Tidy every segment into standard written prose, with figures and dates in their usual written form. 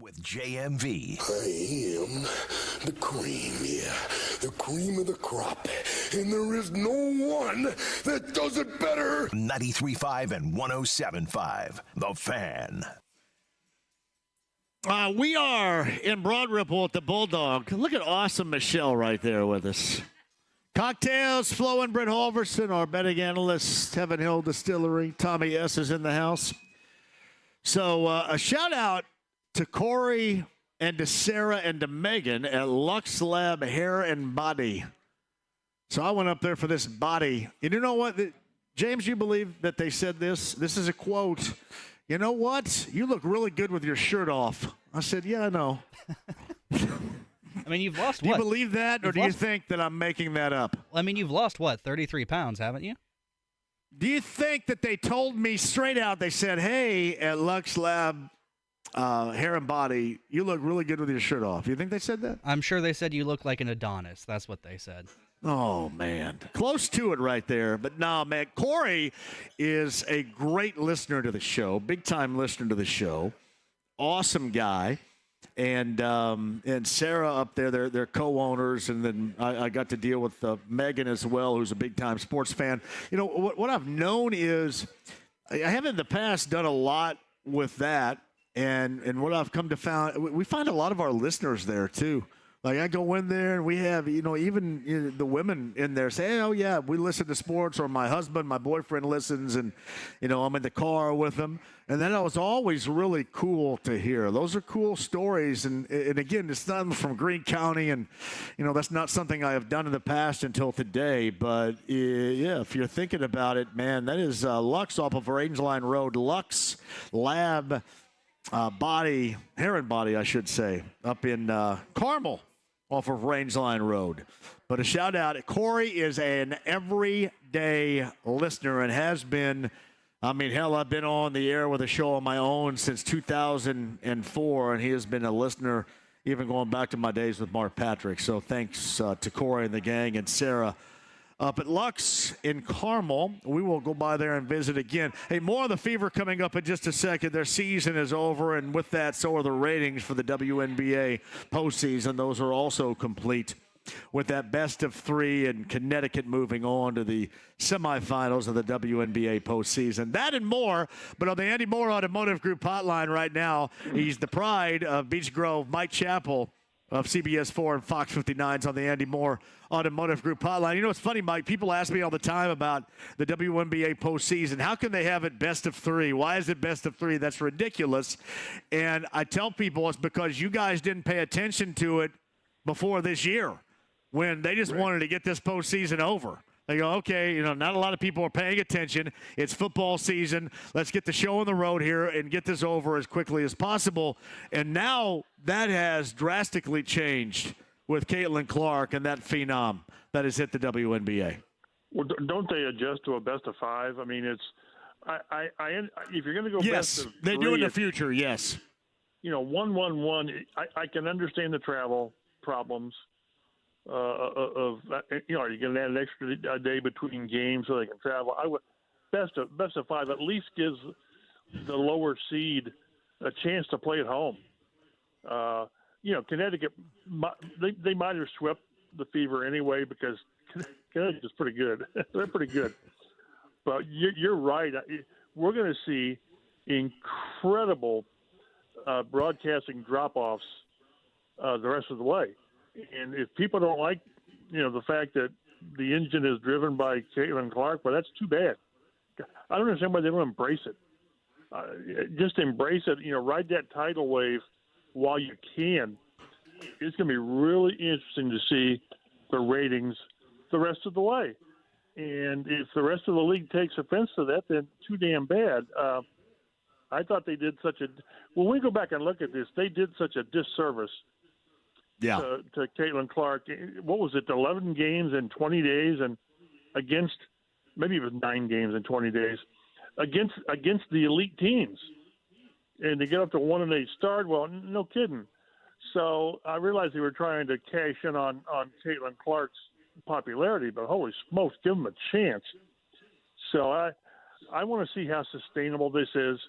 with JMV. I am the cream, yeah. The cream of the crop. And there is no one that does it better. 93.5 and 107.5. The Fan. We are in Broad Ripple at the Bulldog. Look at awesome Michelle right there with us. Cocktails flowing. Brett Halverson, our betting analyst, Heaven Hill Distillery. Tommy S. is in the house. So a shout out to Corey and to Sarah and to Megan at Lux Lab Hair and Body. So I went up there for this body. And you know what? James, you believe that they said this? This is a quote. You know what? You look really good with your shirt off. I said, yeah, I know. I mean, you've lost what? Do what? you believe that, or do you think that I'm making that up? I mean, you've lost, what, 33 pounds, haven't you? Do you think that they told me straight out, they said, hey, at Lux Lab Hair and Body, you look really good with your shirt off. You think they said that? I'm sure they said you look like an Adonis. That's what they said. Oh, man. Close to it right there. But no, man, Corey is a great listener to the show, big-time listener to the show. Awesome guy. And Sarah up there, they're co-owners. And then I got to deal with Megan as well, who's a big-time sports fan. You know, what I've known is I have in the past done a lot with that. And what I've come to find, we find a lot of our listeners there, too. Like, I go in there, and we have, even the women in there say, oh, yeah, we listen to sports, or my husband, my boyfriend listens, and, I'm in the car with them. And that was always really cool to hear. Those are cool stories. And again, it's not from Greene County, and, that's not something I have done in the past until today. But, yeah, if you're thinking about it, man, that is Lux off of Rangeline Road, Lux Lab Body, Hair and Body, I should say, up in Carmel. Off of Rangeline Road. But a shout out, Corey is an everyday listener and has been, I've been on the air with a show on my own since 2004, and he has been a listener even going back to my days with Mark Patrick. So thanks to Corey and the gang and Sarah up at Lux in Carmel. We will go by there and visit again. Hey, more of the Fever coming up in just a second. Their season is over, and with that, so are the ratings for the WNBA postseason. Those are also complete with that best of three, and Connecticut moving on to the semifinals of the WNBA postseason. That and more, but on the Andy Moore Automotive Group hotline right now, he's the pride of Beech Grove, Mike Chappell of CBS 4 and Fox 59's on the Andy Moore Automotive Group hotline. You know, it's funny, Mike. People ask me all the time about the WNBA postseason. How can they have it best of three? Why is it best of three? That's ridiculous. And I tell people it's because you guys didn't pay attention to it before this year when they just wanted to get this postseason over. They go, okay, not a lot of people are paying attention. It's football season. Let's get the show on the road here and get this over as quickly as possible. And now that has drastically changed with Caitlin Clark and that phenom that has hit the WNBA. Well, don't they adjust to a best of five? I mean, it's if you're going to go yes, best of they three, do in the future. Yes, 1-1-1. I can understand the travel problems. Are you going to add an extra day between games so they can travel? Best of five at least gives the lower seed a chance to play at home. Connecticut, they might have swept the Fever anyway because Connecticut is pretty good. They're pretty good. But you're right. We're going to see incredible broadcasting drop-offs the rest of the way. And if people don't like, the fact that the engine is driven by Caitlin Clark, well, that's too bad. I don't understand why they don't embrace it. Just embrace it. Ride that tidal wave while you can. It's going to be really interesting to see the ratings the rest of the way. And if the rest of the league takes offense to that, then too damn bad. I thought they did when we go back and look at this, they did such a disservice to Caitlin Clark. What was it, 11 games in 20 days, and against maybe it was 9 games in 20 days against the elite teams, and to get up to 1-8 start. Well, no kidding. So I realized they were trying to cash in on Caitlin Clark's popularity, but holy smokes, give them a chance. So I want to see how sustainable this is.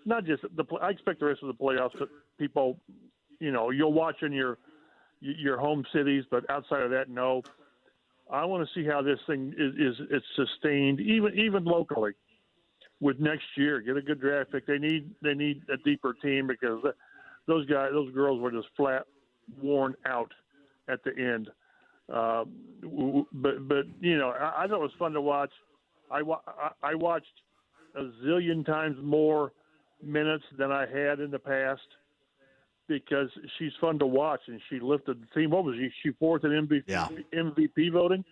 Not just I expect the rest of the playoffs, people you'll watch in your home cities, but outside of that, no. I want to see how this thing is sustained, even locally. With next year, get a good draft pick. They need a deeper team because those girls were just flat worn out at the end. But I thought it was fun to watch. I watched a zillion times more minutes than I had in the past because she's fun to watch and she lifted the team. What was she fourth in MVP voting?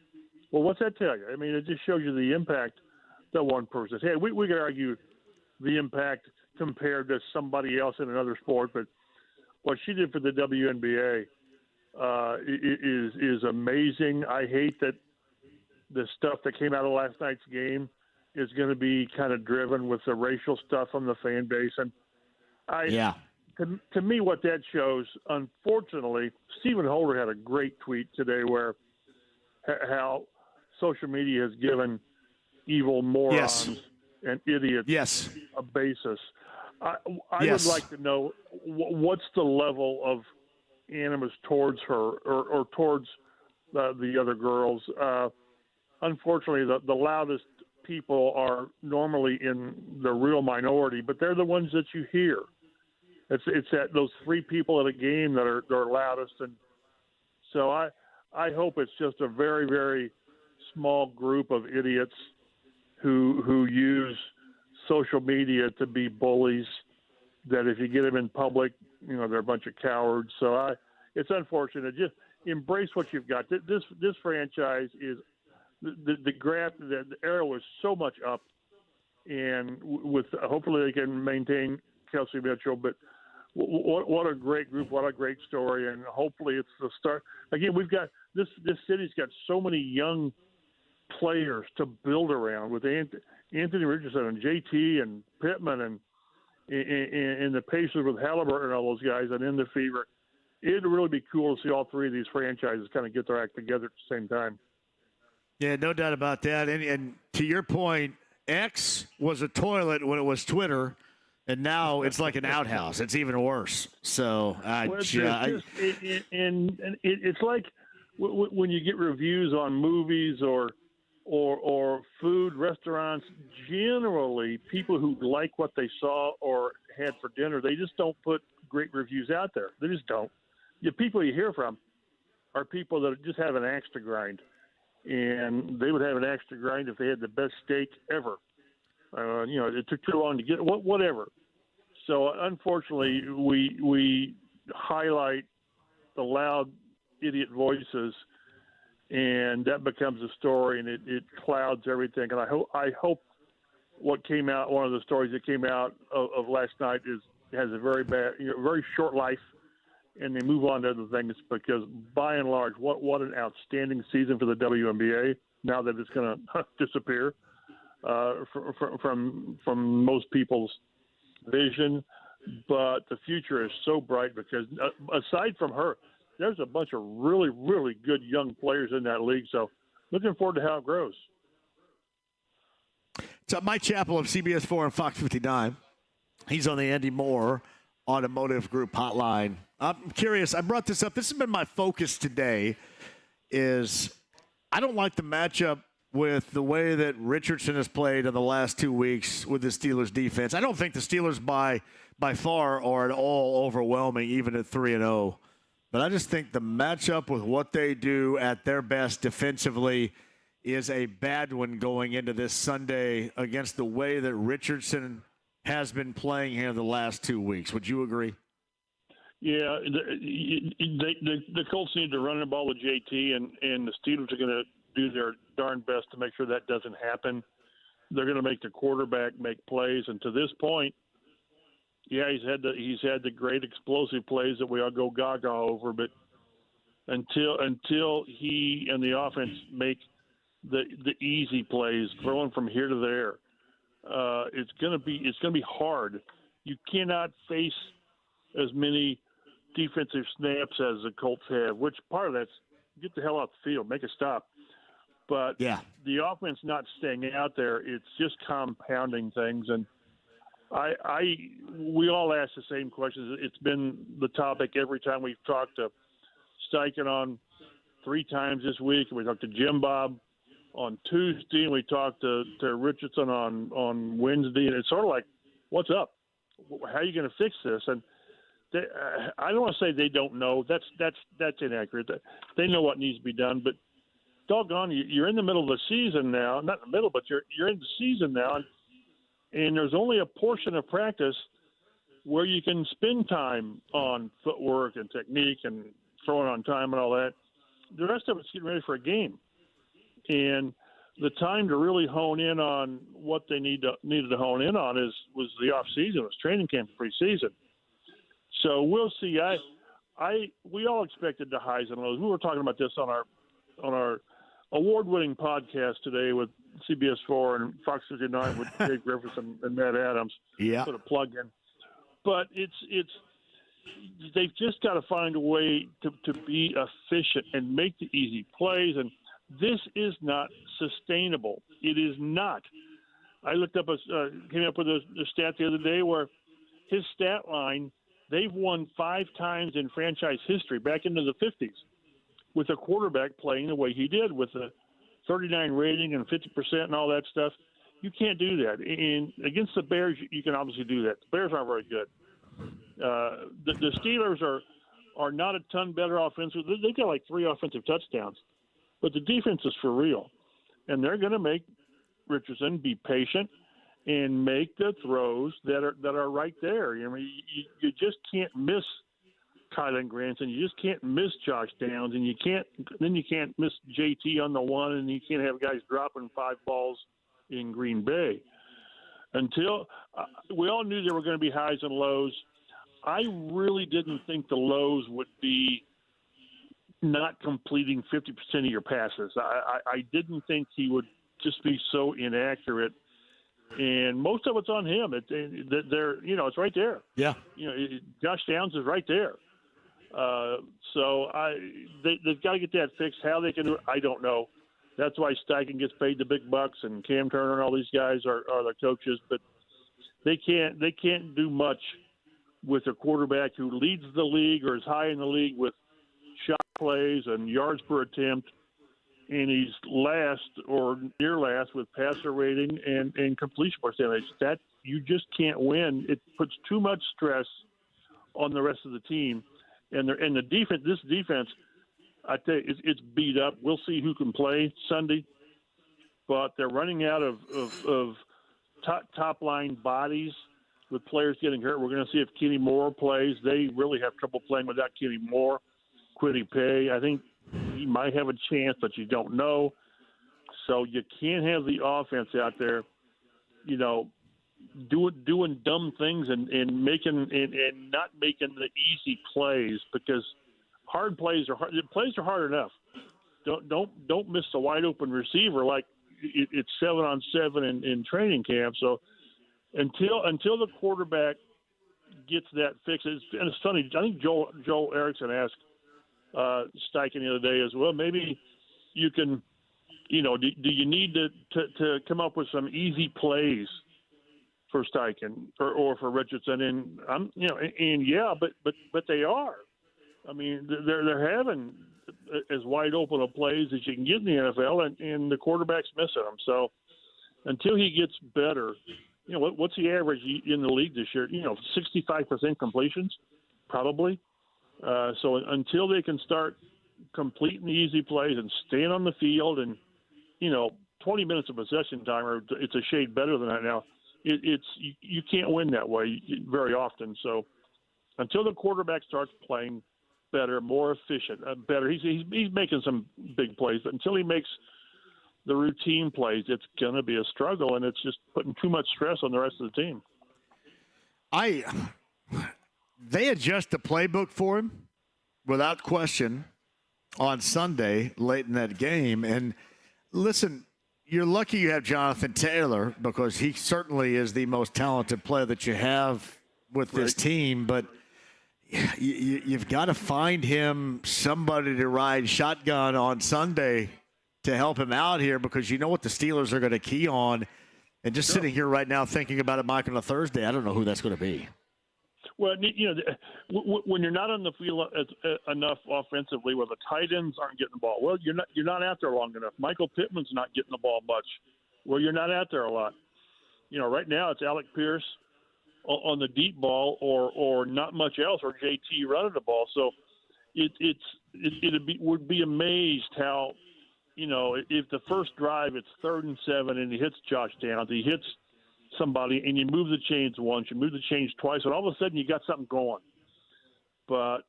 Well, what's that tell you? I mean, it just shows you the impact that one person's had. We could argue the impact compared to somebody else in another sport, but what she did for the WNBA is amazing. I hate that the stuff that came out of last night's game is going to be kind of driven with the racial stuff on the fan base. And to me, what that shows, unfortunately, Stephen Holder had a great tweet today where how social media has given evil morons and idiots a basis. I would like to know what's the level of animus towards her or towards the other girls. Unfortunately, the loudest people are normally in the real minority, but they're the ones that you hear. It's that those three people at a game that are loudest, and so I hope it's just a very, very small group of idiots who use social media to be bullies, that if you get them in public, they're a bunch of cowards. So it's unfortunate. Just embrace what you've got. This franchise is the arrow is so much up, and with hopefully they can maintain Kelsey Mitchell. But what a great group, what a great story, and hopefully it's the start. Again, we've got this city's got so many young players to build around with Anthony Richardson and JT and Pittman and the Pacers with Halliburton and all those guys and in the Fever. It'd really be cool to see all three of these franchises kind of get their act together at the same time. Yeah, no doubt about that. And to your point, X was a toilet when it was Twitter, and now it's like an outhouse. It's even worse. So it's like when you get reviews on movies or food, restaurants, generally people who like what they saw or had for dinner, they just don't put great reviews out there. They just don't. The people you hear from are people that just have an axe to grind, and they would have an axe to grind if they had the best steak ever. It took too long to get whatever. So unfortunately, we highlight the loud idiot voices, and that becomes a story, and it clouds everything. And I hope what came out, one of the stories that came out of last night has a very bad, very short life, and they move on to other things, because by and large, what an outstanding season for the WNBA. Now that it's going to disappear from most people's vision, but the future is so bright because aside from her, there's a bunch of really, really good young players in that league. So looking forward to how it grows. So Mike Chappell of CBS 4 and Fox 59. He's on the Andy Moore Automotive Group hotline. I'm curious. I brought this up. This has been my focus today. Is I don't like the matchup with the way that Richardson has played in the last 2 weeks with the Steelers defense. I don't think the Steelers by far are at all overwhelming, even at 3-0. But I just think the matchup with what they do at their best defensively is a bad one going into this Sunday against the way that Richardson has been playing here the last 2 weeks. Would you agree? Yeah, the Colts need to run the ball with JT, and the Steelers are going to do their darn best to make sure that doesn't happen. They're going to make the quarterback make plays, and to this point, yeah, he's had the great explosive plays that we all go gaga over, but until he and the offense make the easy plays, throwing from here to there, it's going to be hard. You cannot face as many defensive snaps as the Colts have, which part of that's get the hell out the field, make a stop. But the offense not staying out there, it's just compounding things. And We all ask the same questions. It's been the topic every time we've talked to Steichen on 3 times this week. We talked to Jim Bob on Tuesday, and we talked to Richardson on Wednesday. And it's sort of like, what's up? How are you going to fix this? And I don't want to say they don't know. That's inaccurate. They know what needs to be done. But doggone, you're in the middle of the season now. Not in the middle, but you're in the season now. And there's only a portion of practice where you can spend time on footwork and technique and throwing on time and all that. The rest of it's getting ready for a game. And the time to really hone in on what they needed to hone in on was the off season, it was training camp, preseason. So we'll see. We all expected the highs and lows. We were talking about this on our award-winning podcast today with CBS 4 and Fox 59 with Dave Griffiths and Matt Adams. Yeah. Put a plug in. But they've just got to find a way to be efficient and make the easy plays. And this is not sustainable. It is not. I looked up came up with a stat the other day where his stat line, they've won 5 times in franchise history back into the 50s with a quarterback playing the way he did with a 39 rating and 50% and all that stuff. You can't do that. And against the Bears, you can obviously do that. The Bears aren't very good. The Steelers are not a ton better offensively. They've got like 3 offensive touchdowns. But the defense is for real. And they're going to make Richardson be patient and make the throws that are right there. I mean, you just can't miss Kylan Granson. You just can't miss Josh Downs, and you can't miss JT on the one, and you can't have guys dropping 5 balls in Green Bay. Until we all knew there were going to be highs and lows. I really didn't think the lows would be not completing 50% of your passes. I didn't think he would just be so inaccurate, and most of it's on him. It's right there. Yeah. Josh Downs is right there. So they've got to get that fixed. How they can do it, I don't know. That's why Steichen gets paid the big bucks, and Cam Turner and all these guys are the coaches. But they can't do much with a quarterback who leads the league or is high in the league with shot plays and yards per attempt, and he's last or near last with passer rating and completion percentage. That you just can't win. It puts too much stress on the rest of the team, and the defense. This defense, I tell you, it's beat up. We'll see who can play Sunday, but they're running out of top line bodies with players getting hurt. We're going to see if Kenny Moore plays. They really have trouble playing without Kenny Moore. Quiddy Pay, I think he might have a chance, but you don't know. So you can't have the offense out there, doing dumb things and making and not making the easy plays, because hard plays are hard. Plays are hard enough. Don't miss the wide open receiver like it's 7-on-7 in training camp. So until the quarterback gets that fixed, and it's funny. I think Joel Erickson asked Steichen the other day as well. Maybe you can, do you need to come up with some easy plays for Steichen or for Richardson? And but they are. I mean, they're having as wide open of plays as you can get in the NFL, and the quarterback's missing them. So until he gets better, what's the average in the league this year? 65% completions, probably. So until they can start completing the easy plays and staying on the field, and 20 minutes of possession time, or it's a shade better than that now. You can't win that way very often. So until the quarterback starts playing better, more efficient, better, he's making some big plays, but until he makes the routine plays, it's going to be a struggle, and it's just putting too much stress on the rest of the team. They adjust the playbook for him without question on Sunday late in that game. And listen, you're lucky you have Jonathan Taylor, because he certainly is the most talented player that you have with this team. But you've got to find him somebody to ride shotgun on Sunday to help him out here, because you know what the Steelers are going to key on And just sitting here right now thinking about it, Mike, on a Thursday, I don't know who that's going to be. Well, when you're not on the field enough offensively, where the tight ends aren't getting the ball, well, you're not out there long enough. Michael Pittman's not getting the ball much. Well, you're not out there a lot. Right now it's Alec Pierce on the deep ball, or not much else, or JT running the ball. So would be amazed how, if the first drive it's 3rd and 7 and he hits Josh Downs, he hits somebody, and you move the chains once, you move the chains twice, and all of a sudden you got something going. But,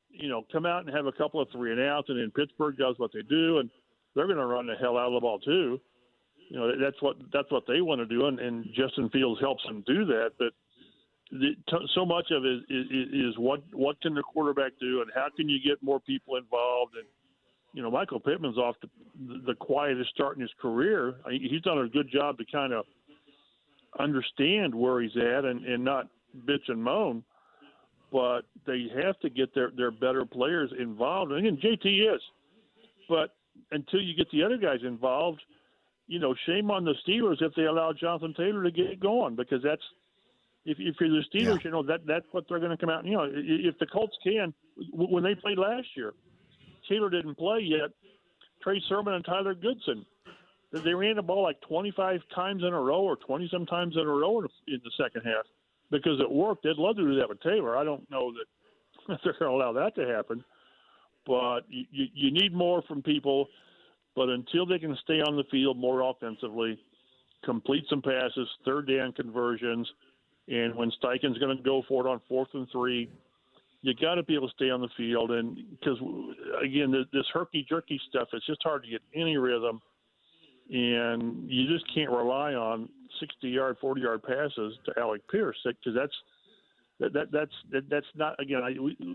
come out and have a couple of 3 and outs, and then Pittsburgh does what they do, and they're going to run the hell out of the ball too. That's what they want to do, and Justin Fields helps them do that. But so much of it is what can the quarterback do, and how can you get more people involved? And Michael Pittman's off the quietest start in his career. He's done a good job to kind of understand where he's at and not bitch and moan. But they have to get their better players involved. And again, JT is. But until you get the other guys involved, shame on the Steelers if they allow Jonathan Taylor to get going, because that's if you're the Steelers, that's what they're going to come out. If the Colts can, when they played last year, Taylor didn't play yet. Trey Sermon and Tyler Goodson, they ran the ball like 25 times in a row or 20-some times in a row in the second half because it worked. They'd love to do that with Taylor. I don't know that they're going to allow that to happen. But you need more from people. But until they can stay on the field more offensively, complete some passes, third down conversions, and when Steichen's going to go for it on 4th and 3, you got to be able to stay on the field. And because, again, this herky-jerky stuff, it's just hard to get any rhythm. And you just can't rely on 60-yard, 40-yard passes to Alec Pierce, because that's not, again,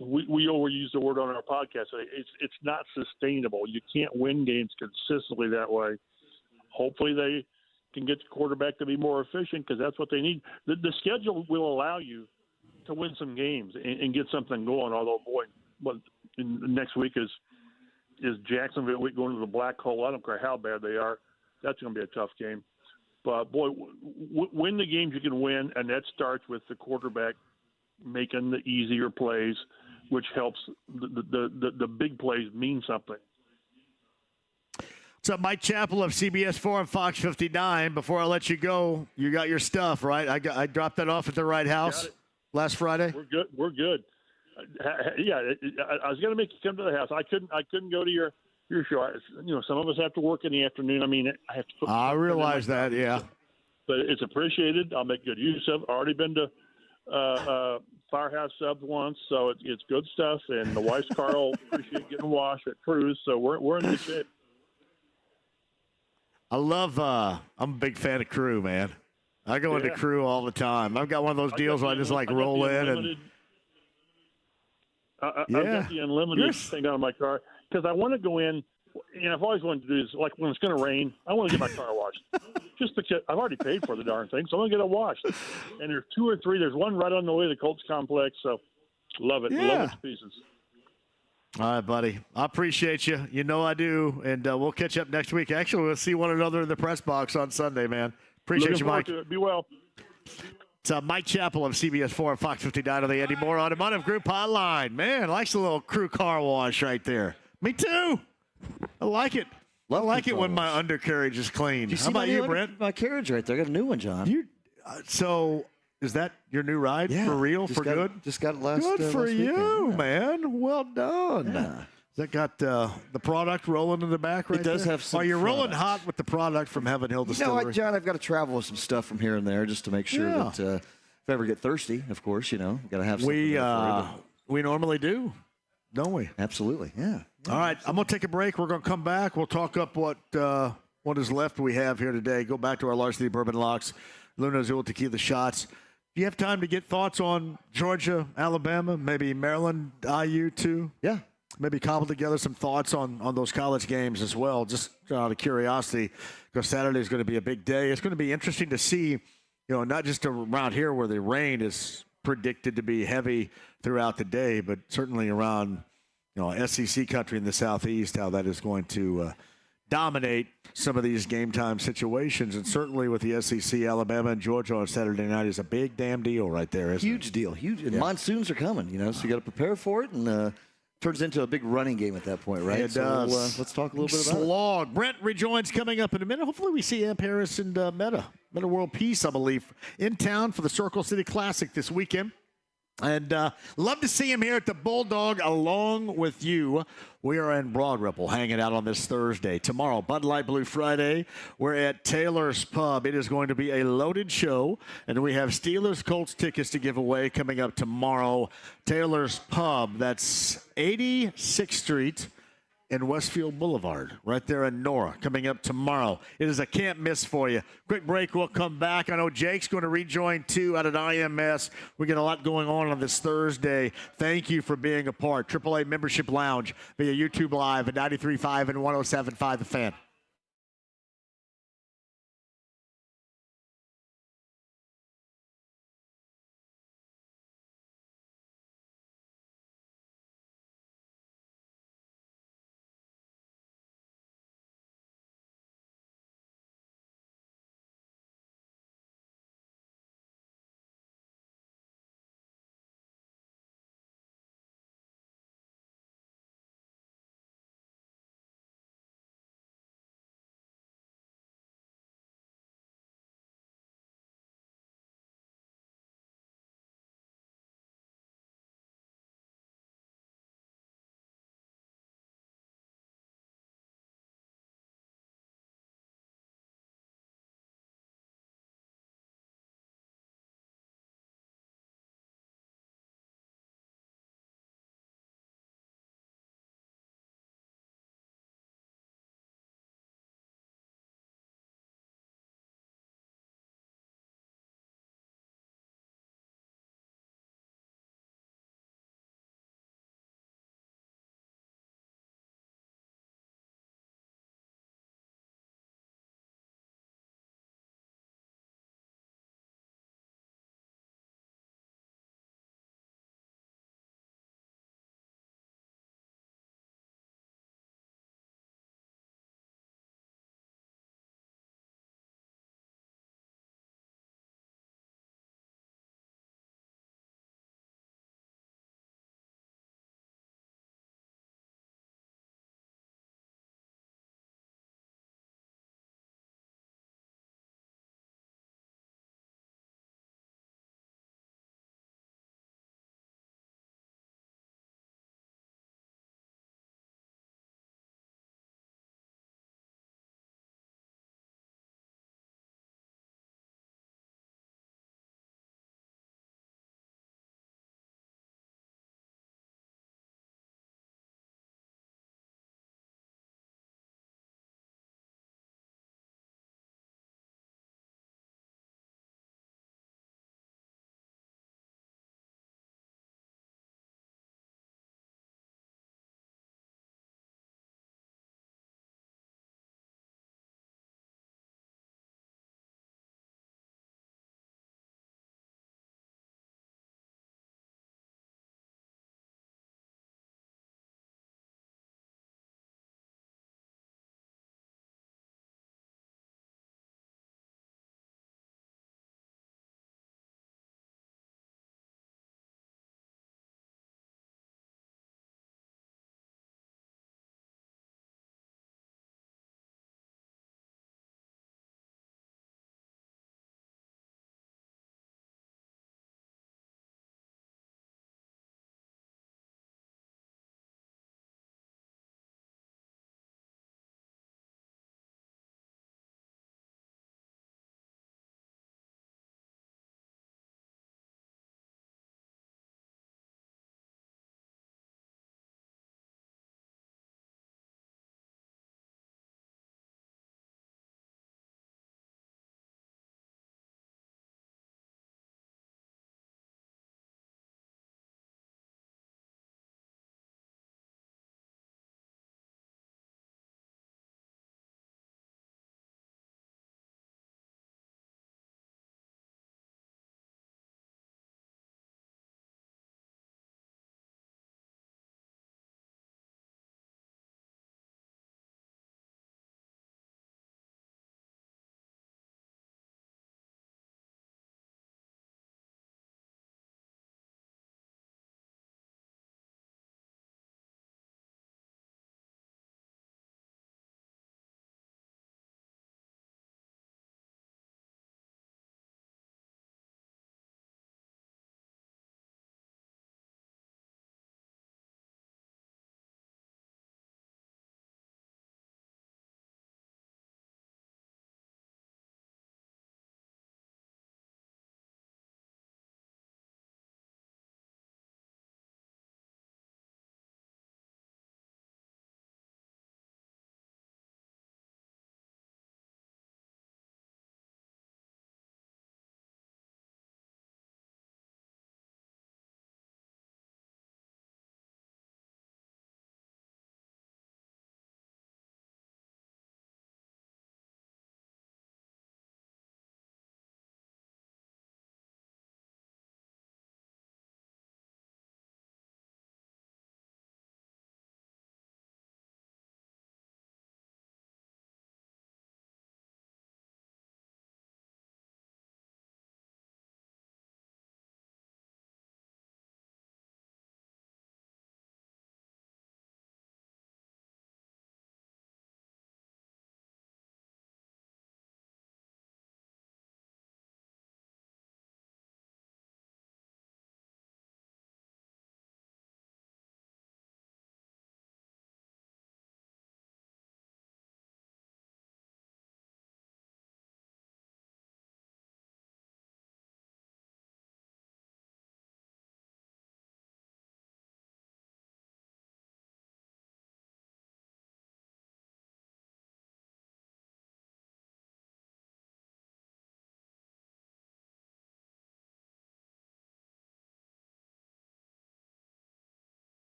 we overuse the word on our podcast. It's not sustainable. You can't win games consistently that way. Hopefully they can get the quarterback to be more efficient, because that's what they need. The schedule will allow you to win some games and get something going. Although, boy, next week is Jacksonville week going to the black hole. I don't care how bad they are. That's going to be a tough game. But, boy, win the games you can win, and that starts with the quarterback making the easier plays, which helps the big plays mean something. What's up, Mike Chappell of CBS 4 and Fox 59. Before I let you go, you got your stuff, right? I dropped that off at the right house last Friday. We're good. Yeah, I was going to make you come to the house. I couldn't go to your show. Some of us have to work in the afternoon. I mean, I have to. I realize that, yeah. But it's appreciated. I'll make good use of it. Already been to Firehouse Subs once, so it's good stuff. And the wife's car will appreciate getting washed at Cruise, so we're in good shape. I love. I'm a big fan of Crew, man. I go into Crew all the time. I've got one of those deals where I just roll in and. I've got the unlimited thing on my car because I want to go in. And I've always wanted to do this. Like when it's going to rain, I want to get my car washed. Just because I've already paid for the darn thing, so I'm going to get it washed. And there's 2 or 3. There's one right on the way to the Colts complex. So love it. Yeah. Love it to pieces. All right, buddy. I appreciate you. You know I do. And we'll catch up next week. Actually, we'll see one another in the press box on Sunday, man. Appreciate you, Mike. Be well. It's Mike Chappell of CBS 4 and Fox 59 on the Andy Moore Automotive Group hotline. Man, likes a little Crew car wash right there. Me too. I like it. I like it when my undercarriage is clean. How about you, Brent? My carriage right there. I got a new one, John. So is that your new ride for real, for good? Just got it last Good for last you, weekend. man. Well done. Yeah. That got the product rolling in the back right there? It does have some Are you rolling product. hot with the product from Heaven Hill Distillery? John, I've got to travel with some stuff from here and there just to make sure that if I ever get thirsty, of course, got to have something. We normally do, don't we? Absolutely, yeah. All right, I'm going to take a break. We're going to come back. We'll talk up what is left we have here today. Go back to our Larceny Bourbon Locks, Luna Azul Tequila Shots. Do you have time to get thoughts on Georgia, Alabama, maybe Maryland, IU too? Yeah. Maybe cobble together some thoughts on those college games as well, just out of curiosity, because Saturday is going to be a big day. It's going to be interesting to see, not just around here where the rain is predicted to be heavy throughout the day, but certainly around, SEC country in the southeast, how that is going to dominate some of these game time situations. And certainly with the SEC, Alabama and Georgia on Saturday night is a big damn deal right there, isn't Huge it? deal. Huge. And monsoons are coming, so you got to prepare for it. And turns into a big running game at that point, right? It does. Let's talk a little bit about it. Slog. Brent rejoins coming up in a minute. Hopefully we see Amp Harris and Meta World Peace, I believe, in town for the Circle City Classic this weekend. And love to see him here at the Bulldog along with you. We are in Broad Ripple hanging out on this Thursday. Tomorrow, Bud Light Blue Friday, we're at Taylor's Pub. It is going to be a loaded show, and we have Steelers Colts tickets to give away coming up tomorrow. Taylor's Pub, that's 86th Street and Westfield Boulevard, right there in Nora, coming up tomorrow. It is a can't miss for you. Quick break, we'll come back. I know Jake's going to rejoin, too, out at IMS. We got a lot going on this Thursday. Thank you for being a part. AAA Membership Lounge via YouTube Live at 93.5 and 107.5 The Fan.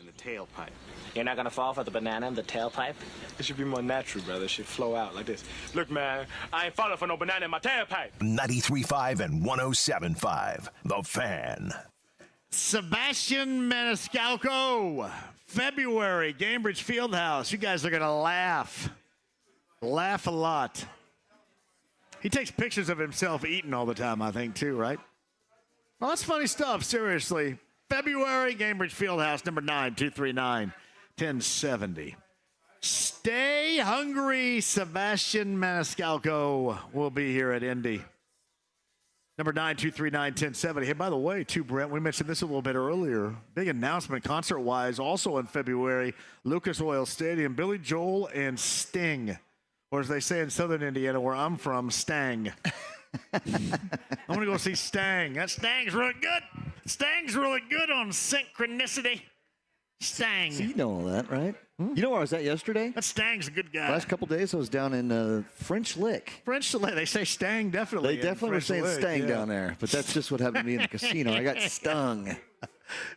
in the tailpipe. You're not gonna fall for the banana in the tailpipe? It should be more natural, brother. It should flow out like this. Look, man, I ain't falling for no banana in my tailpipe. 93.5 and 107.5. The Fan. Sebastian Maniscalco, February, Cambridge Fieldhouse. You guys are going to laugh. Laugh a lot. He takes pictures of himself eating all the time, I think, too, right? Well, that's funny stuff, seriously. February, Cambridge Fieldhouse, number 9-239-1070. Stay hungry, Sebastian Maniscalco will be here at Indy. Number 9-239-1070. Hey, by the way, too, Brent, we mentioned this a little bit earlier. Big announcement concert-wise, also in February, Lucas Oil Stadium, Billy Joel and Sting. Or as they say in southern Indiana, where I'm from, Stang. I'm going to go see Stang. That Stang's really good. Stang's really good on Synchronicity. Stang. So you know all that, right? You know where I was at yesterday? That Stang's a good guy. Last couple days I was down in French Lick. French Lick. They say Stang definitely. They definitely were saying Lick, Stang yeah. down there, but that's just what happened to me in the casino. I got stung.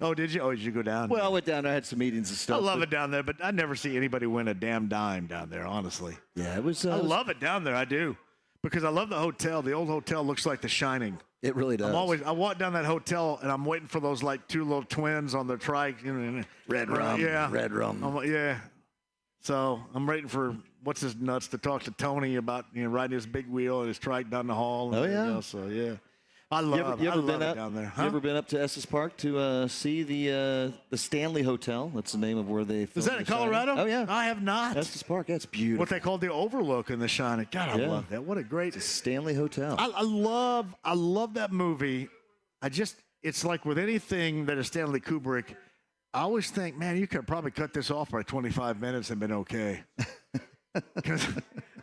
Oh, did you? Oh, did you go down? Well, I went down there. I had some meetings and stuff. I love it down there, but I never see anybody win a damn dime down there, honestly. Yeah, it was. I love it down there. I do. Because I love the hotel. The old hotel looks like The Shining. It really does. I walk down that hotel and I'm waiting for those like two little twins on the trike. You know, red rum. Yeah. Red rum. Yeah. So I'm waiting for what's his nuts to talk to Tony about riding his big wheel and his trike down the hall. Oh yeah. So yeah. I love it down there. Huh? You ever been up to Estes Park to see the Stanley Hotel? That's the name of where they filmed. Is that in Colorado? Oh yeah. I have not. Estes Park. That's beautiful. What they call the Overlook in The Shining. God, I love that. What a great Stanley Hotel. I love that movie. It's like with anything that is Stanley Kubrick, I always think, man, you could probably cut this off by 25 minutes and been okay. Because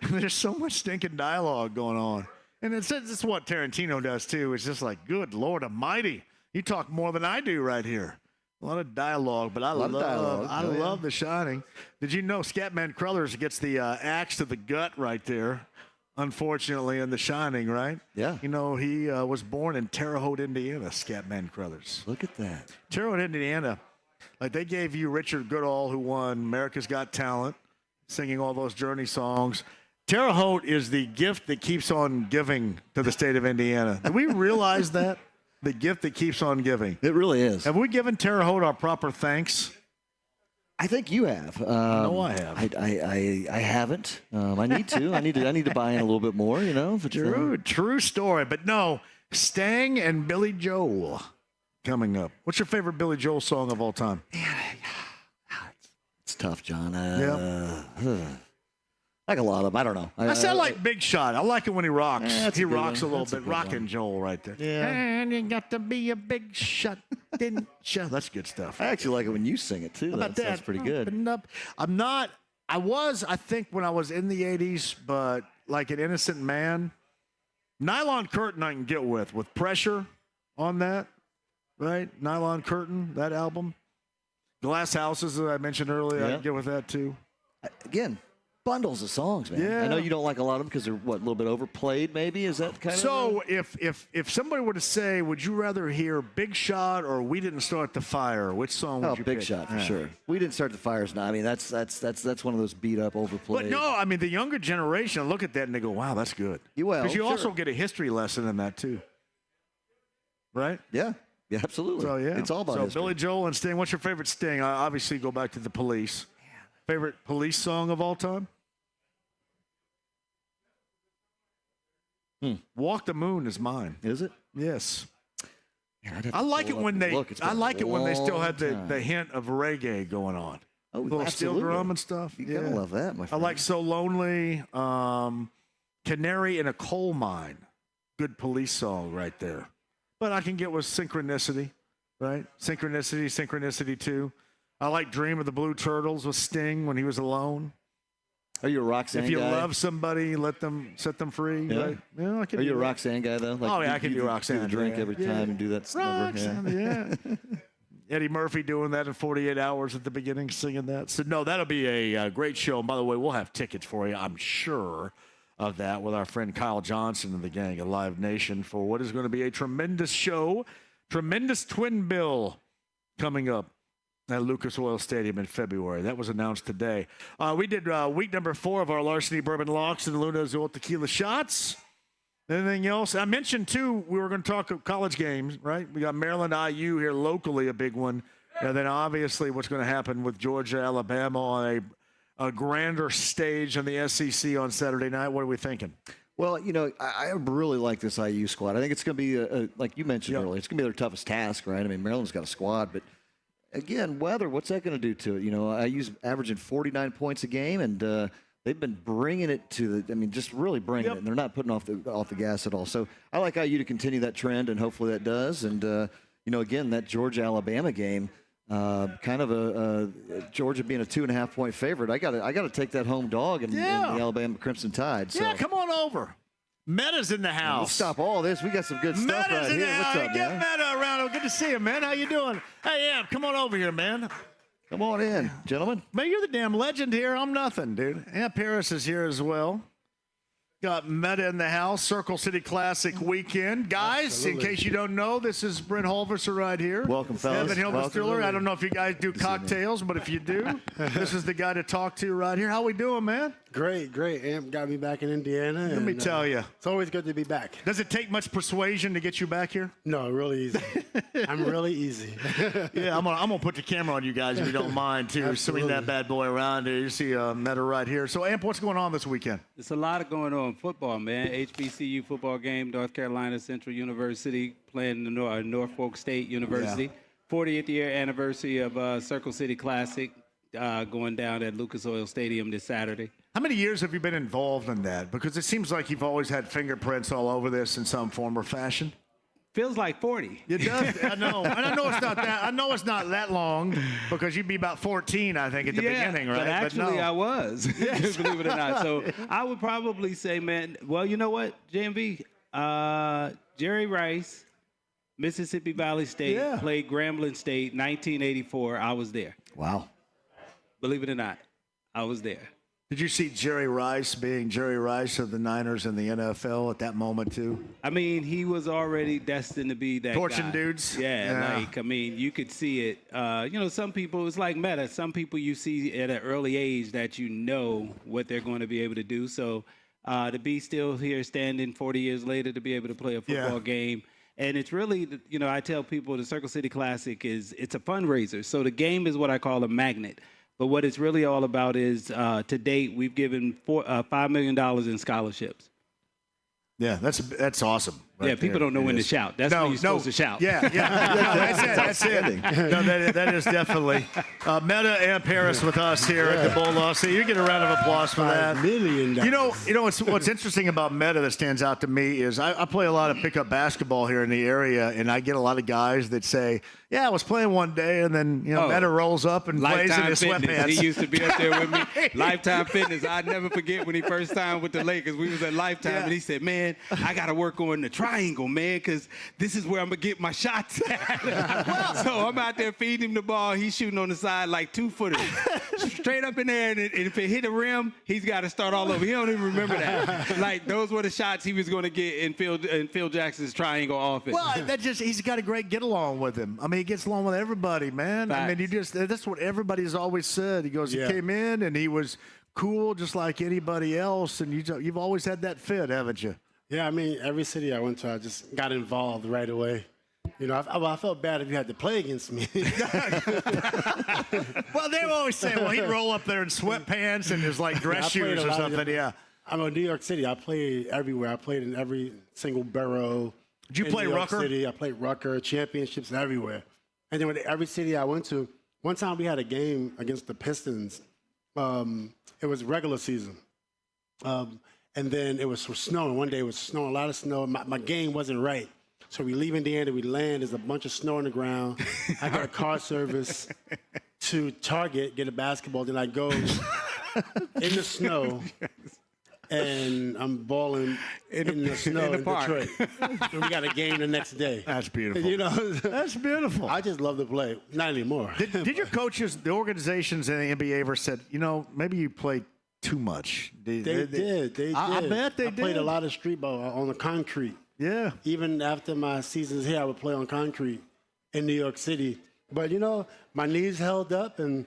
there's so much stinking dialogue going on. And it's what Tarantino does, too. It's just like, good Lord Almighty. You talk more than I do right here. A lot of dialogue, but I love The Shining. Did you know Scatman Crothers gets the axe to the gut right there, unfortunately, in The Shining, right? Yeah. You know, he was born in Terre Haute, Indiana, Scatman Crothers. Look at that. Terre Haute, Indiana. Like, they gave you Richard Goodall, who won America's Got Talent, singing all those Journey songs. Terre Haute is the gift that keeps on giving to the state of Indiana. Do we realize that? The gift that keeps on giving. It really is. Have we given Terre Haute our proper thanks? I think you have. No, I have. I haven't. I need to. I need to buy in a little bit more. You know. True story. But no, Stang and Billy Joel coming up. What's your favorite Billy Joel song of all time? It's tough, John. Like a lot of them. I don't know. I sound like Big Shot. I like it when he rocks. He rocks a little That's a bit. good Rockin' one. Joel right there. Yeah. And you got to be a big shot, didn't you? That's good stuff. I actually like it when you sing it too. How about That's pretty good. I'm not. I think when I was in the 80s, but like an Innocent Man, Nylon Curtain I can get with Pressure on that, right? Nylon Curtain, that album. Glass Houses that I mentioned earlier, I can get with that too. Again, bundles of songs, man. Yeah. I know you don't like a lot of them because they're a little bit overplayed. Maybe is that kind of so? If somebody were to say, would you rather hear Big Shot or We Didn't Start the Fire? Which song would you Big pick? Shot for sure. We Didn't Start the Fires. Now, I mean that's one of those beat up, overplayed. But no, I mean the younger generation look at that and they go, "Wow, that's good." Because you also get a history lesson in that too, right? Yeah, absolutely. So yeah, it's all about history. Billy Joel and Sting. What's your favorite Sting? I obviously go back to the Police. Favorite Police song of all time? Walk the Moon is mine. Is it? Yes. Yeah, I like it when they. I like it when they still had the hint of reggae going on. Oh, little steel drum and stuff. You gotta love that, my friend. I like So Lonely. Canary in a Coal Mine. Good Police song right there. But I can get with Synchronicity, right? Synchronicity 2. I like Dream of the Blue Turtles with Sting when he was alone. Are you a Roxanne guy? If you love somebody, set them free. Yeah. Right? Yeah, I can Are you a do that. Roxanne guy though? Like, I can do Roxanne. Do the drink every time and do that Roxanne, number. yeah. Eddie Murphy doing that in 48 Hours at the beginning, singing that. So, no, that'll be a great show. And by the way, we'll have tickets for you, I'm sure, of that with our friend Kyle Johnson and the gang at Live Nation for what is going to be a tremendous show. Tremendous twin bill coming up at Lucas Oil Stadium in February. That was announced today. We did week number 4 of our Larceny Bourbon Locks and Luna Azul Tequila Shots. Anything else? I mentioned, too, we were going to talk college games, right? We got Maryland IU here locally, a big one. And then, obviously, what's going to happen with Georgia, Alabama on a grander stage in the SEC on Saturday night. What are we thinking? Well, I really like this IU squad. I think it's going to be, like you mentioned earlier, it's going to be their toughest task, right? I mean, Maryland's got a squad, but again, weather, what's that going to do to it? IU's averaging 49 points a game, and they've been bringing it to just really bringing it, and they're not putting off the gas at all. So I like IU to continue that trend, and hopefully that does. And, again, that Georgia-Alabama game, kind of Georgia being a 2.5-point favorite. I got to take that home dog in the Alabama Crimson Tide. So. Yeah, come on over. Meta's in the house. Let's stop all this. We got some good stuff Meta's right in here. the What's house. up, Get man? Meta around. Good to see you, man. How you doing? Hey, Amp, come on over here, man. Come on in, gentlemen. Man, you're the damn legend here. I'm nothing, dude. Amp Harris is here as well. Got Meta in the house, Circle City Classic weekend. Guys, Absolutely. in case you don't know, this is Brent Holverser right here. Welcome, fellas. Evan Hill Distiller. I don't know if you guys do cocktails, but if you do, this is the guy to talk to right here. How we doing, man? Great. Amp got me back in Indiana. Let me tell you. It's always good to be back. Does it take much persuasion to get you back here? No, really easy. I'm really easy. Yeah, I'm gonna put the camera on you guys if you don't mind, too. Swing that bad boy around here. You see Meta right here. So, Amp, what's going on this weekend? There's a lot going on. Football, man. HBCU football game, North Carolina Central University playing Norfolk State University. 40th year anniversary of Circle City Classic going down at Lucas Oil Stadium this Saturday. How many years have you been involved in that? Because it seems like you've always had fingerprints all over this in some form or fashion. Feels like 40. It does. I know. And I know it's not that. I know it's not that long because you'd be about 14, I think, at the beginning, right? But actually, no. I was, believe it or not. So I would probably say, man, well, you know what, JMV, Jerry Rice, Mississippi Valley State, played Grambling State, 1984. I was there. Wow. Believe it or not, I was there. Did you see Jerry Rice being Jerry Rice of the Niners in the NFL at that moment, too? I mean, he was already destined to be that Torching guy. dudes? Yeah, you could see it. Some people, it's like Meta. Some people you see at an early age that you know what they're going to be able to do. So to be still here standing 40 years later to be able to play a football game. And it's really, I tell people the Circle City Classic it's a fundraiser. So the game is what I call a magnet. But what it's really all about is, to date, we've given $5 million in scholarships. Yeah, that's awesome. Right people don't know when to shout. That's when you're supposed to shout. Yeah. That's it. No, that is definitely. Meta Amp Harris with us here at the Bulldog. So you get a round of applause for that. $5 million. You know what's interesting about Meta that stands out to me is I play a lot of pickup basketball here in the area, and I get a lot of guys that say, "Yeah, I was playing one day," and then Meta rolls up and plays in his sweatpants. He used to be up there with me. Lifetime Fitness. I'd never forget when he first signed with the Lakers. We was at Lifetime, and he said, "Man, I got to work on the triangle, man, because this is where I'm gonna get my shots at." So I'm out there feeding him the ball. He's shooting on the side like 2-footers, straight up in there, and if it hit a rim, he's got to start all over. He don't even remember that. Like those were the shots he was going to get in Phil Jackson's triangle offense. Well, he's got a great get along with him. I mean, he gets along with everybody, man. Facts. I mean, that's what everybody's always said. He goes, he came in and he was cool just like anybody else, and you've always had that fit, haven't you? Yeah, I mean, every city I went to, I just got involved right away. I felt bad if you had to play against me. Well, they always say, well, he'd roll up there in sweatpants and his dress shoes or something. I'm in New York City. I played everywhere. I played in every single borough. Did you play New York Rucker? City. I played Rucker, championships everywhere. And then with every city I went to, one time we had a game against the Pistons. It was regular season. And then it was snowing. One day it was snowing, a lot of snow. My game wasn't right. So we leave Indiana, we land, there's a bunch of snow on the ground. I got a car service to Target, get a basketball. Then I go in the snow, and I'm balling in the snow in Detroit. And we got a game the next day. That's beautiful. That's beautiful. I just love to play. Not anymore. Did your coaches, the organizations in the NBA ever said, maybe you play too much? They did. I bet they did. I played a lot of street ball on the concrete. Yeah. Even after my seasons here, I would play on concrete in New York City. But, my knees held up, and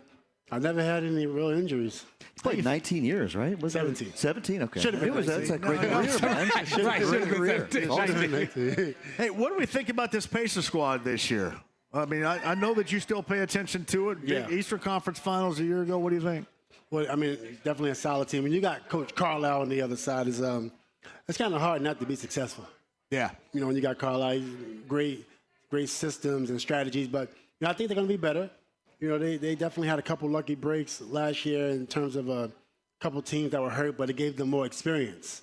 I never had any real injuries. He played 19 years, right? Was 17. It 17, okay. Should have been That's a 19. great career, man. Right, Great career. Hey, what do we think about this Pacer squad this year? I mean, I know that you still pay attention to it. Yeah. Eastern Conference Finals a year ago. What do you think? Well, I mean, definitely a solid team. And you got Coach Carlisle on the other side. It's kind of hard not to be successful. Yeah. When you got Carlisle, great systems and strategies. But I think they're going to be better. They definitely had a couple lucky breaks last year in terms of a couple teams that were hurt, but it gave them more experience.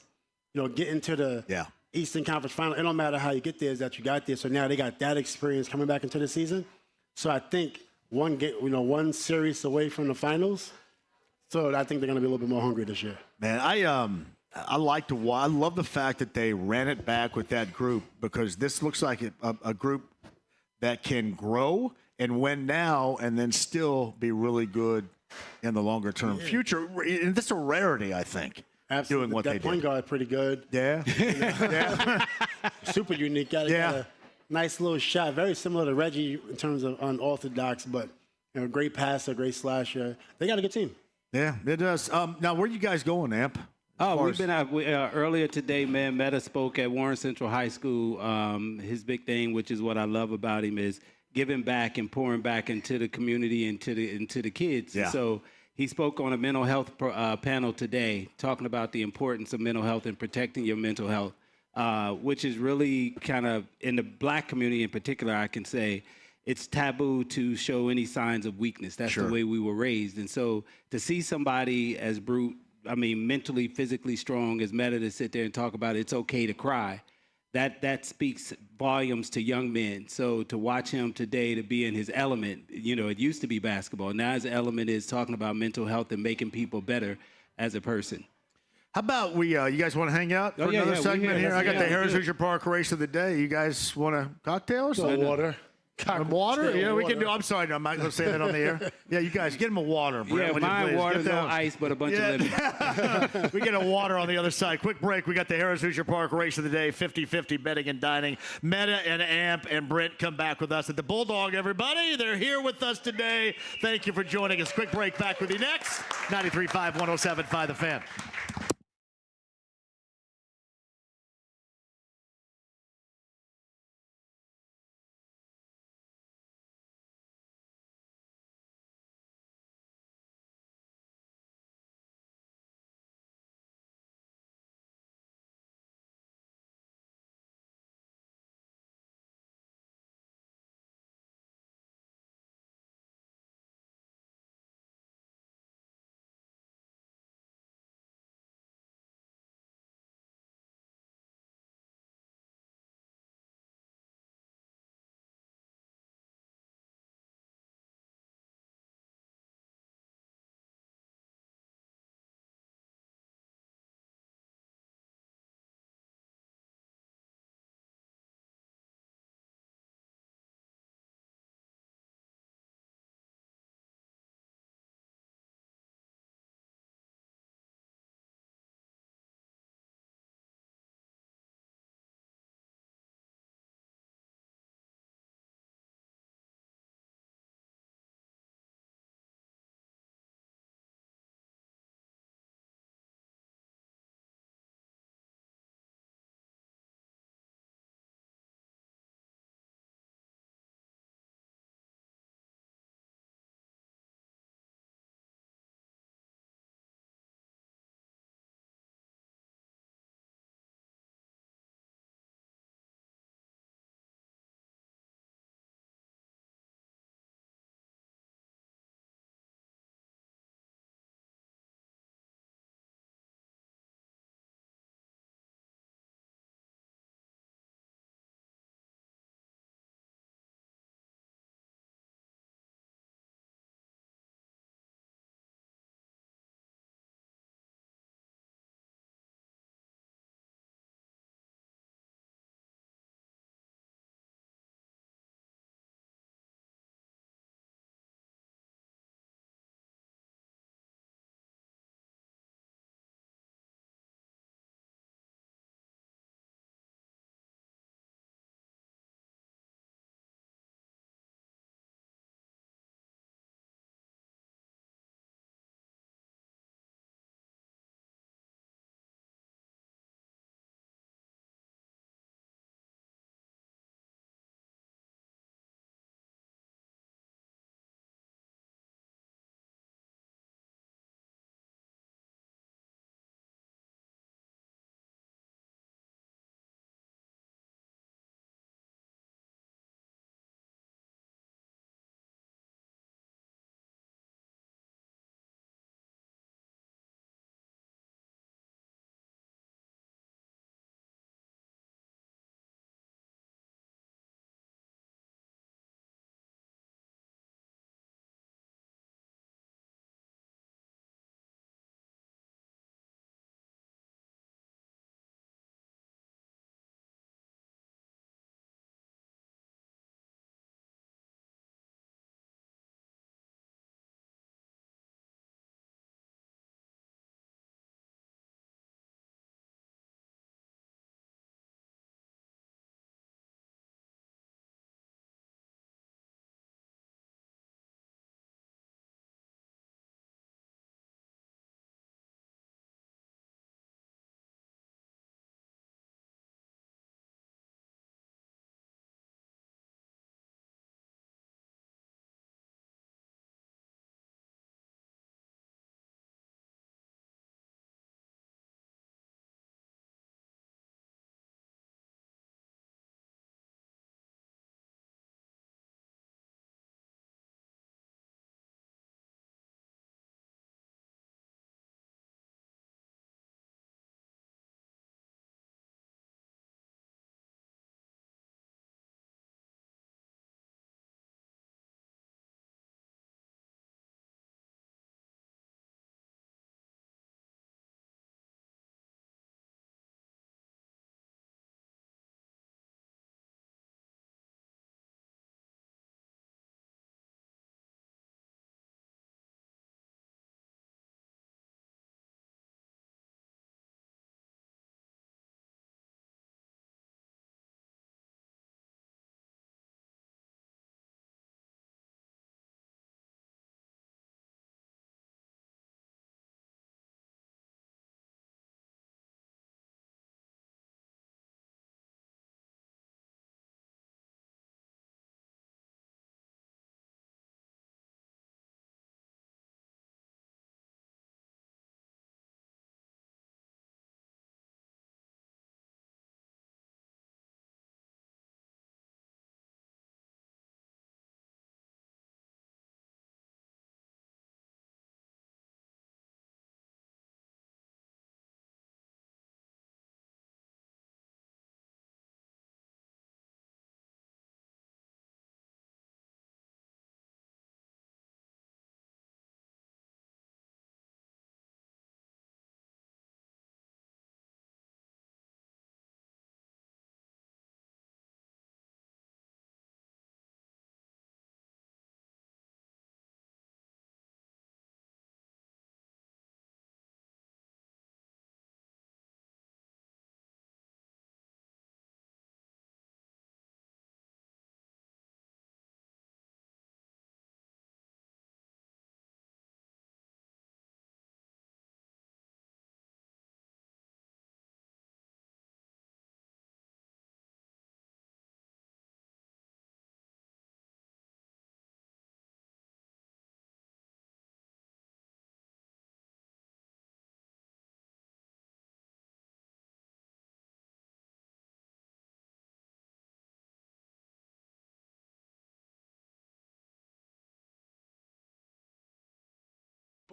Getting to the Eastern Conference Final, it don't matter how you get there, is that you got there. So now they got that experience coming back into the season. So I think one series away from the finals. So I think they're going to be a little bit more hungry this year. Man, I love the fact that they ran it back with that group, because this looks like a group that can grow and win now and then still be really good in the longer term future. And that's a rarity, I think. Absolutely. Doing what that they point did. guard pretty good. Yeah. Yeah. Super unique. Got a nice little shot. Very similar to Reggie in terms of unorthodox, but great passer, great slasher. They got a good team. Yeah, it does. Now, where are you guys going, Amp? Oh, we've been out earlier today, man. Meta spoke at Warren Central High School. His big thing, which is what I love about him, is giving back and pouring back into the community and into the kids. Yeah. So he spoke on a mental health panel today, talking about the importance of mental health and protecting your mental health, which is really kind of, in the black community in particular, I can say, it's taboo to show any signs of weakness. That's the way we were raised. And so to see somebody as mentally, physically strong as Meta, to sit there and talk about it's okay to cry, that speaks volumes to young men. So to watch him today, to be in his element, it used to be basketball. Now his element is talking about mental health and making people better as a person. How about you guys want to hang out for another segment here? I got the Harris Hoosier Park race of the day. You guys want a cocktail or something? Water. Water? Yeah, we can do. I'm sorry, no, I'm not going to say that on the air. Yeah, you guys, get him a water. Brent, mine water's no ice, but a bunch of lemon. We get a water on the other side. Quick break. We got the Harris Hoosier Park race of the day, 50-50 betting and dining. Meta and Amp and Brent come back with us at the Bulldog, everybody. They're here with us today. Thank you for joining us. Quick break. Back with you next. 93.5, 107.5 The Fan.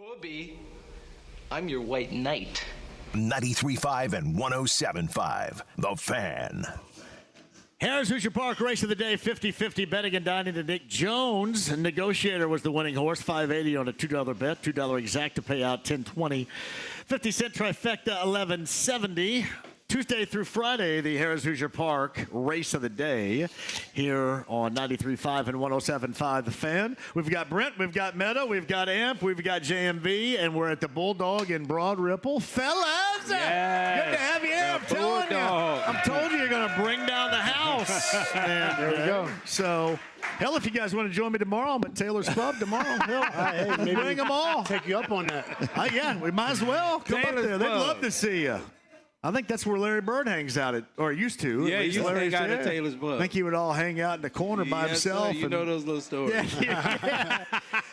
Poor B, I'm your white knight. 93.5 and 107.5. The Fan. Harris Hoosier Park race of the day, 50-50 betting and dining to Nick Jones. Negotiator was the winning horse, $5.80 on a $2 bet, $2 exact to pay out, $10.20. 50-cent trifecta, $11.70. Tuesday through Friday, the Harris Hoosier Park race of the day here on 93.5 and 107.5 The Fan. We've got Brent, we've got Meta, we've got Amp, we've got JMV, and we're at the Bulldog in Broad Ripple. Fellas, yes, good to have you here. I'm telling you. I'm told you you're going to bring down the house. And there we go. So, hell, if you guys want to join me tomorrow, I'm at Taylor's Pub tomorrow. Hell, hey, maybe bring them all. Take you up on that. Yeah, we might as well. Come Taylor's up there. They'd Pub. love to see you. I think that's where Larry Bird hangs out at, or used to. Yeah, he used to hang out at Taylor's Pub. I think he would all hang out in the corner by himself. Sir, you know those little stories. Yeah.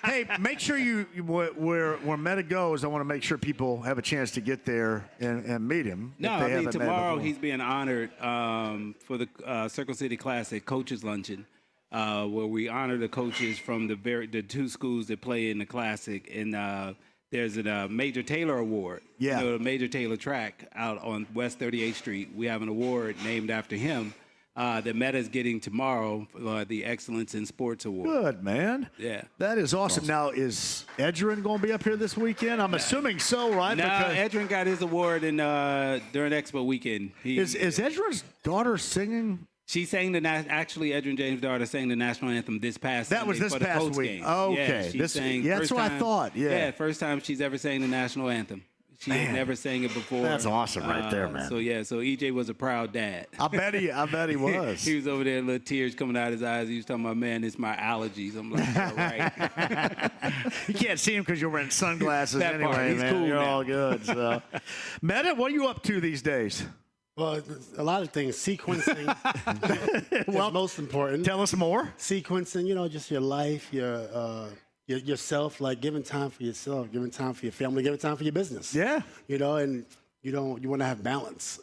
Hey, make sure where Meta goes, I want to make sure people have a chance to get there and meet him. No, I mean, tomorrow he's being honored for the Circle City Classic Coaches Luncheon, where we honor the coaches from the two schools that play in the Classic. And there's a Major Taylor Award. Yeah. The Major Taylor track out on West 38th Street. We have an award named after him that Meta's getting tomorrow, the Excellence in Sports Award. Good, man. Yeah. That is awesome. Now, is Edgerrin going to be up here this weekend? I'm assuming so, right? No, Edgerrin got his award during Expo weekend. Is Edgerrin's daughter singing? She sang actually, Edgerrin James' daughter sang the national anthem this past That was Sunday this for the past Colts week. game. Oh, okay. Yeah, she sang that's what I thought. Yeah, first time she's ever sang the national anthem. She had never sang it before. That's awesome right there, man. So EJ was a proud dad. I bet he was. He was over there, little tears coming out of his eyes. He was talking about, man, it's my allergies. I'm like, all right. You can't see him because you're wearing sunglasses That anyway, part, he's man. cool You're now. all good. So, Meta, what are you up to these days? Well, a lot of things. Sequencing is most important. Tell us more. Sequencing, just your life, yourself, like giving time for yourself, giving time for your family, giving time for your business. Yeah. And you want to have balance,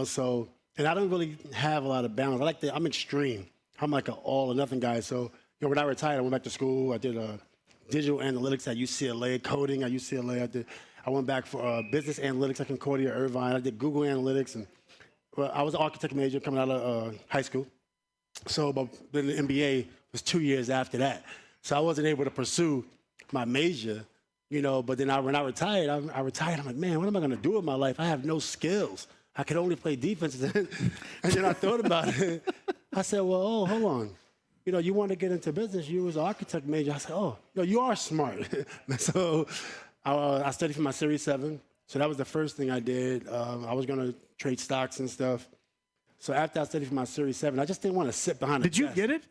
So, and I don't really have a lot of balance. I'm extreme. I'm like an all or nothing guy. So, when I retired, I went back to school. I did digital analytics at UCLA, coding at UCLA. I went back for business analytics at Concordia Irvine. I did Google Analytics, and I was an architect major coming out of high school. So, but then the MBA was 2 years after that. So I wasn't able to pursue my major, But then when I retired, I'm like, man, what am I going to do with my life? I have no skills. I could only play defense. And then I thought about it. I said, well, hold on. You want to get into business. You was an architect major. I said, you are smart. So I studied for my Series 7. So that was the first thing I did. I was going to trade stocks and stuff. So after I studied for my Series 7, I just didn't want to sit behind a desk. Did you get it?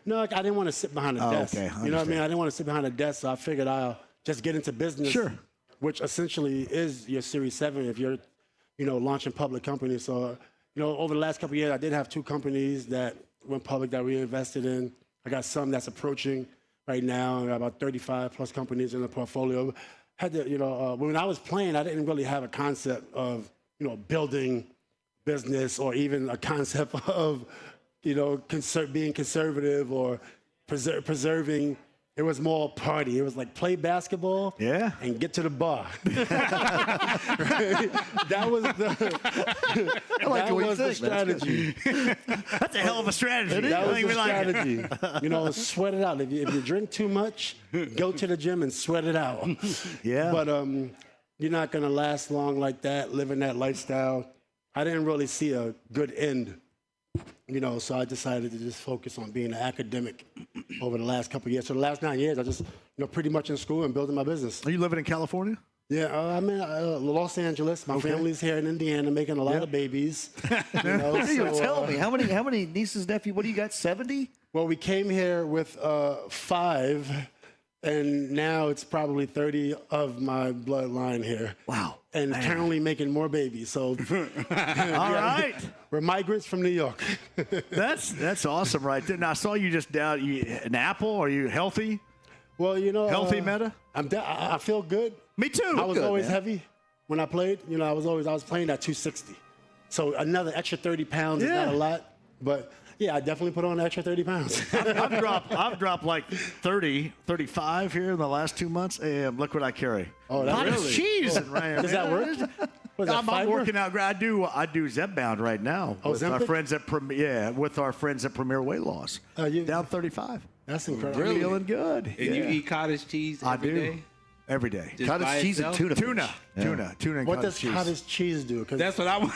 No, I didn't want to sit behind a desk. Okay. You know what I mean? I didn't want to sit behind a desk, so I figured I'll just get into business. Sure. Which essentially is your Series 7 if you're, launching public companies. So, over the last couple of years, I did have 2 companies that went public that we invested in. I got some that's approaching right now. I got about 35 plus companies in the portfolio. Had to, when I was playing, I didn't really have a concept of, building business or even a concept of, being conservative or preserving. It was more party. It was like play basketball and get to the bar. That was the strategy. That's a hell of a strategy. That was the strategy. Sweat it out. If you drink too much, go to the gym and sweat it out. Yeah. But you're not going to last long like that, living that lifestyle. I didn't really see a good end. So I decided to just focus on being an academic over the last couple of years. So the last 9 years, I just, pretty much in school and building my business. Are you living in California? Yeah, I'm in Los Angeles. My family's here in Indiana, making a lot of babies. Tell me, how many nieces, nephews? What do you got? 70? Well, we came here with 5, and now it's probably 30 of my bloodline here. Wow. And currently making more babies. So, all right. We're migrants from New York. That's awesome, right there. Now I saw you just down an apple. Are you healthy? Well, healthy, Meta. I feel good. Me too. I was always heavy when I played. I was playing at 260. So another extra 30 pounds is not a lot, but Yeah, I definitely put on an extra 30 pounds. I've dropped like 30, 35 here in the last 2 months. And look what I carry. Oh, that's Cottage really? cheese. Oh. Does that work? Was that I'm fiber? working out. I do Zepbound right now with our Ozempic? friends at with our friends at Premier Weight Loss. Down 35. That's incredible. Really? Feeling good. And you eat cottage cheese every day? Every day. Just by Cottage cheese and itself? tuna. Tuna and What cottage does cheese. cottage cheese do? 'Cause That's what I want.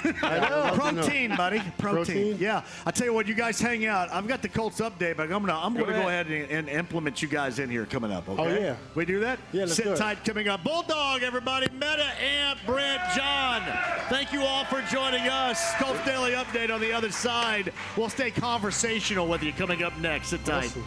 Protein, buddy. Protein. Protein? Yeah. I tell you what, you guys hang out. I've got the Colts update, but I'm gonna go ahead. ahead and implement you guys in here coming up. Okay? Oh, yeah. We do that? Yeah, let's Sit do it. tight coming up. Bulldog, everybody. Meta, Amp, Brent, John. Thank you all for joining us. Colts Daily Update on the other side. We'll stay conversational with you coming up next. Sit tight. Awesome.